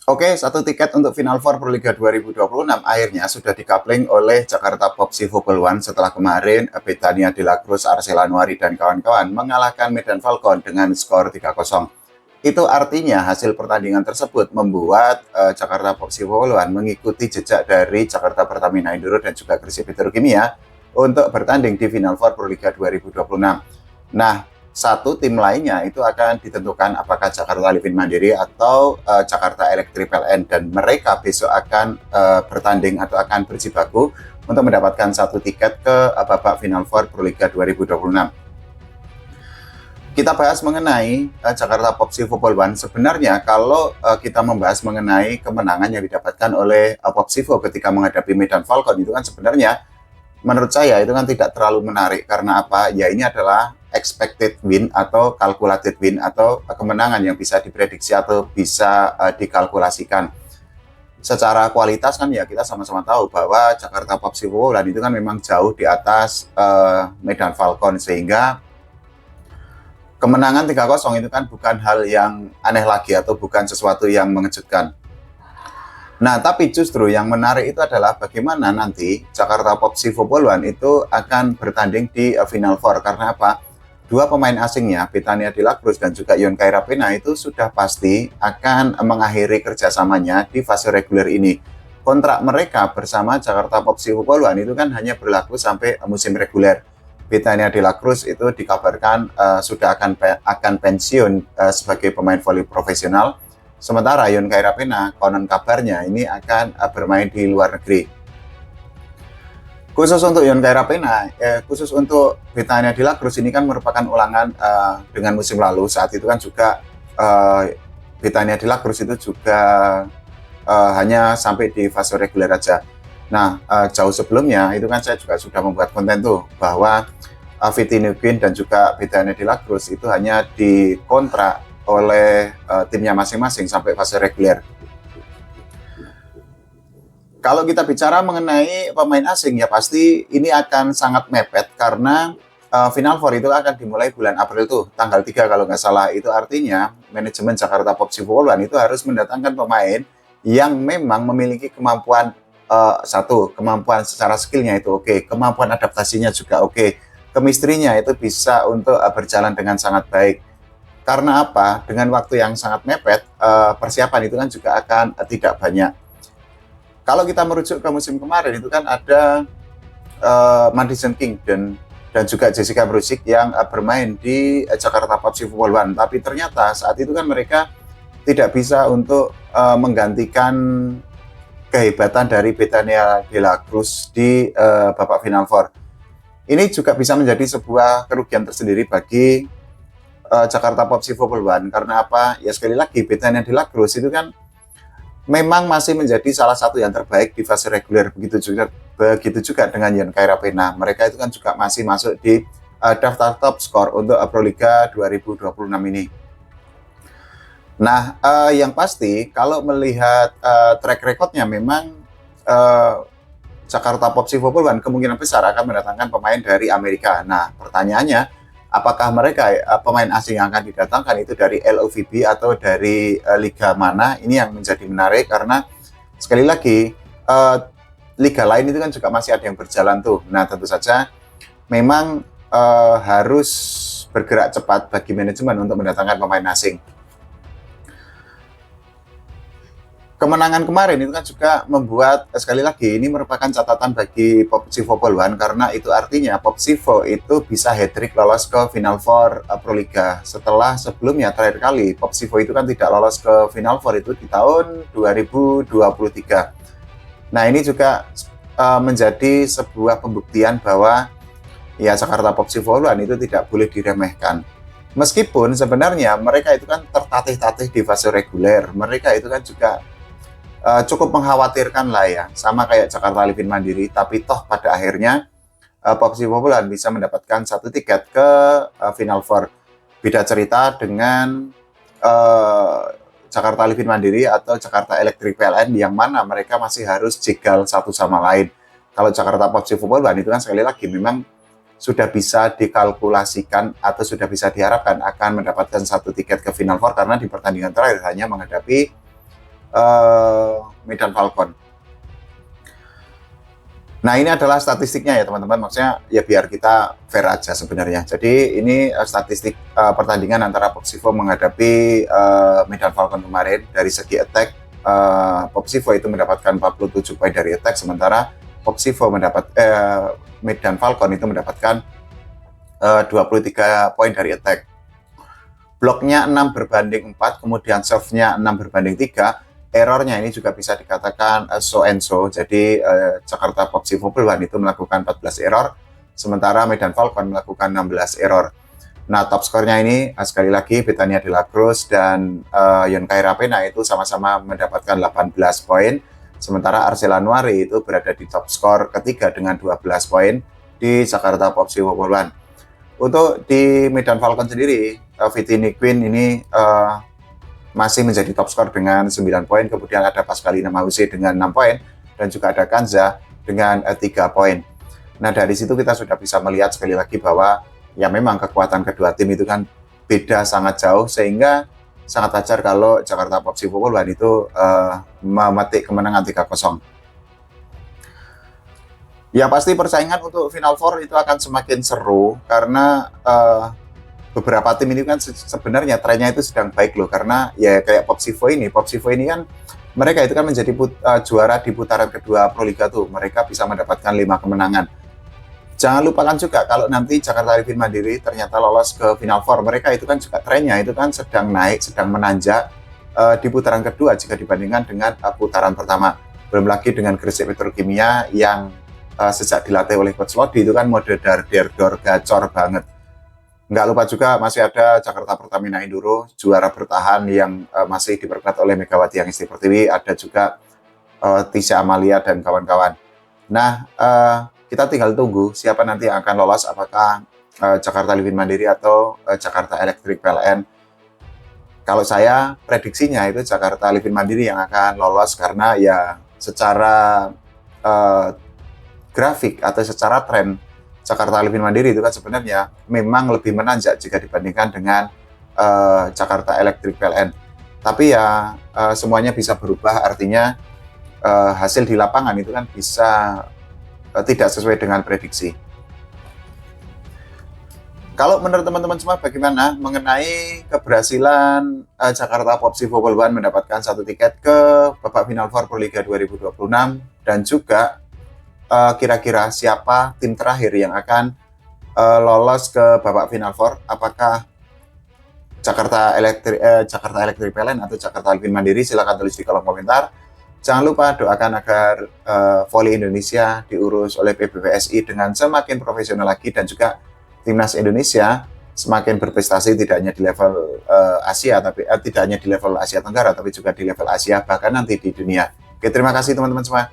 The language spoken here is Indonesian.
Oke, satu tiket untuk Final Four Pro Liga 2026 akhirnya sudah dikapling oleh Jakarta Popsi Football One setelah kemarin Bethania de la Cruz, Arcela Nuari, dan kawan-kawan mengalahkan Medan Falcon dengan skor 3-0. Itu artinya hasil pertandingan tersebut membuat Jakarta Popsi Football One mengikuti jejak dari Jakarta Pertamina Indoro dan juga Gresik Petrokimia untuk bertanding di Final Four Pro Liga 2026. Nah, satu tim lainnya itu akan ditentukan apakah Jakarta Livin Mandiri atau Jakarta Electric PLN, dan mereka besok akan bertanding atau akan berjibaku untuk mendapatkan satu tiket ke babak Final Four Pro Liga 2026. Kita bahas mengenai Jakarta Popsi Football One. Sebenarnya kalau kita membahas mengenai kemenangan yang didapatkan oleh Popsivo ketika menghadapi Medan Falcon, itu kan sebenarnya menurut saya itu kan tidak terlalu menarik. Karena apa? Ya ini adalah expected win atau calculated win atau kemenangan yang bisa diprediksi atau bisa dikalkulasikan. Secara kualitas kan ya kita sama-sama tahu bahwa Jakarta Popsi Football One itu kan memang jauh di atas Medan Falcon, sehingga kemenangan 3-0 itu kan bukan hal yang aneh lagi atau bukan sesuatu yang mengejutkan. Nah, tapi justru yang menarik itu adalah bagaimana nanti Jakarta Popsi Football One itu akan bertanding di Final Four. Karena apa? Dua pemain asingnya, Bethania de la Cruz dan juga Yoncai Rapena, itu sudah pasti akan mengakhiri kerjasamanya di fase reguler ini. Kontrak mereka bersama Jakarta Popsi Football One itu kan hanya berlaku sampai musim reguler. Bethania de la Cruz itu dikabarkan sudah akan pensiun sebagai pemain voli profesional. Sementara Yoncai Rapena, konon kabarnya ini akan bermain di luar negeri. Khusus untuk Yoncai Rapena, khusus untuk Bethania de la Cruz ini kan merupakan ulangan dengan musim lalu. Saat itu kan juga Bethania de la Cruz itu juga hanya sampai di fase reguler aja. Nah, jauh sebelumnya itu kan saya juga sudah membuat konten tuh bahwa Vitinho Quinn dan juga Bethania de la Cruz itu hanya dikontrak oleh timnya masing-masing sampai fase reguler. Kalau kita bicara mengenai pemain asing, ya pasti ini akan sangat mepet karena Final Four itu akan dimulai bulan April tuh, tanggal 3 kalau nggak salah. Itu artinya manajemen Jakarta Popsi Football One itu harus mendatangkan pemain yang memang memiliki kemampuan kemampuan secara skillnya itu oke, kemampuan adaptasinya juga oke, kemistrinya itu bisa untuk berjalan dengan sangat baik. Karena apa? Dengan waktu yang sangat mepet, persiapan itu kan juga akan tidak banyak. Kalau kita merujuk ke musim kemarin itu kan ada Madison King dan juga Jessica Brusik yang bermain di Jakarta Popsi Football One. Tapi ternyata saat itu kan mereka tidak bisa untuk menggantikan kehebatan dari Bethania de la Cruz di babak Final Four. Ini juga bisa menjadi sebuah kerugian tersendiri bagi Jakarta Popsi Football One. Karena apa? Ya sekali lagi, Bethania de la Cruz itu kan memang masih menjadi salah satu yang terbaik di fase reguler. Begitu juga dengan Yoncai Rapena. Mereka itu kan juga masih masuk di daftar top skor untuk Pro Liga 2026 ini. Nah, yang pasti kalau melihat track recordnya memang Jakarta Popsi Football One kemungkinan besar akan mendatangkan pemain dari Amerika. Nah, pertanyaannya, apakah mereka pemain asing yang akan didatangkan itu dari LOVB atau dari liga mana? Ini yang menjadi menarik karena sekali lagi liga lain itu kan juga masih ada yang berjalan tuh. Nah, tentu saja memang harus bergerak cepat bagi manajemen untuk mendatangkan pemain asing. Kemenangan kemarin itu kan juga membuat, sekali lagi, ini merupakan catatan bagi Popsivo Football One karena itu artinya Popsivo itu bisa hat-trick lolos ke Final Four Pro Liga. Setelah sebelumnya terakhir kali Popsivo itu kan tidak lolos ke Final Four itu di tahun 2023. Nah, ini juga menjadi sebuah pembuktian bahwa ya Jakarta Popsivo Football One itu tidak boleh diremehkan. Meskipun sebenarnya mereka itu kan tertatih-tatih di fase reguler, mereka itu kan juga cukup mengkhawatirkan lah ya, sama kayak Jakarta Livin Mandiri, tapi toh pada akhirnya Popsivo Football One bisa mendapatkan satu tiket ke Final Four. Beda cerita dengan Jakarta Livin Mandiri atau Jakarta Electric PLN yang mana mereka masih harus jegal satu sama lain. Kalau Jakarta Popsivo Football One itu kan sekali lagi memang sudah bisa dikalkulasikan atau sudah bisa diharapkan akan mendapatkan satu tiket ke Final Four karena di pertandingan terakhir hanya menghadapi Medan Falcon. Nah, ini adalah statistiknya ya teman-teman, maksudnya ya biar kita fair aja sebenarnya. Jadi ini statistik pertandingan antara Popsivo menghadapi Medan Falcon kemarin. Dari segi attack, Popsivo itu mendapatkan 47 poin dari attack, sementara Medan Falcon itu mendapatkan 23 poin dari attack. Bloknya 6/4, kemudian serve-nya 6/3. Errornya ini juga bisa dikatakan so and so. Jadi Jakarta Popsivo Pulwan itu melakukan 14 error, sementara Medan Falcon melakukan 16 error. Nah, top skornya ini sekali lagi Betania de la Cruz dan Yoncay Rapena itu sama-sama mendapatkan 18 poin, sementara Arcela Noire itu berada di top skor ketiga dengan 12 poin di Jakarta Popsivo Pulwan. Untuk di Medan Falcon sendiri, Fitini Queen ini masih menjadi top skor dengan 9 poin, kemudian ada Pascalina Mausi dengan 6 poin, dan juga ada Kanza dengan 3 poin. Nah, dari situ kita sudah bisa melihat sekali lagi bahwa ya memang kekuatan kedua tim itu kan beda sangat jauh, sehingga sangat wajar kalau Jakarta Popsivo Pulwan itu memetik kemenangan 3-0. Ya pasti persaingan untuk Final Four itu akan semakin seru, karena beberapa tim ini kan sebenarnya trennya itu sedang baik loh, karena ya kayak Popsivo ini kan mereka itu kan menjadi juara di putaran kedua Proliga tuh, mereka bisa mendapatkan 5 kemenangan. Jangan lupakan juga kalau nanti Jakarta Livin Mandiri ternyata lolos ke Final Four, mereka itu kan juga trennya itu kan sedang naik, sedang menanjak di putaran kedua jika dibandingkan dengan putaran pertama. Belum lagi dengan Gresik Petrokimia yang sejak dilatih oleh Coach Lodi itu kan mode dar-der-dor gacor banget. Nggak lupa juga masih ada Jakarta Pertamina Enduro, juara bertahan yang masih diperkuat oleh Megawati Angesti Pertiwi, ada juga Tisha Amalia dan kawan-kawan. Nah, kita tinggal tunggu siapa nanti yang akan lolos, apakah Jakarta Livin Mandiri atau Jakarta Electric PLN. Kalau saya prediksinya itu Jakarta Livin Mandiri yang akan lolos, karena ya secara grafik atau secara tren Jakarta Livin Mandiri itu kan sebenarnya memang lebih menanjak jika dibandingkan dengan Jakarta Electric PLN. Tapi ya semuanya bisa berubah, artinya hasil di lapangan itu kan bisa tidak sesuai dengan prediksi. Kalau menurut teman-teman semua bagaimana mengenai keberhasilan Jakarta Popsivo Pulwan mendapatkan 1 tiket ke babak Final Four Proliga 2026, dan juga kira-kira siapa tim terakhir yang akan lolos ke babak Final Four? Apakah Jakarta Electric PLN atau Jakarta Livin Mandiri? Silahkan tulis di kolom komentar. Jangan lupa doakan agar voli Indonesia diurus oleh PBVSI dengan semakin profesional lagi, dan juga timnas Indonesia semakin berprestasi tidak hanya di level Asia, tapi tidak hanya di level Asia Tenggara, tapi juga di level Asia, bahkan nanti di dunia. Oke, terima kasih teman-teman semua.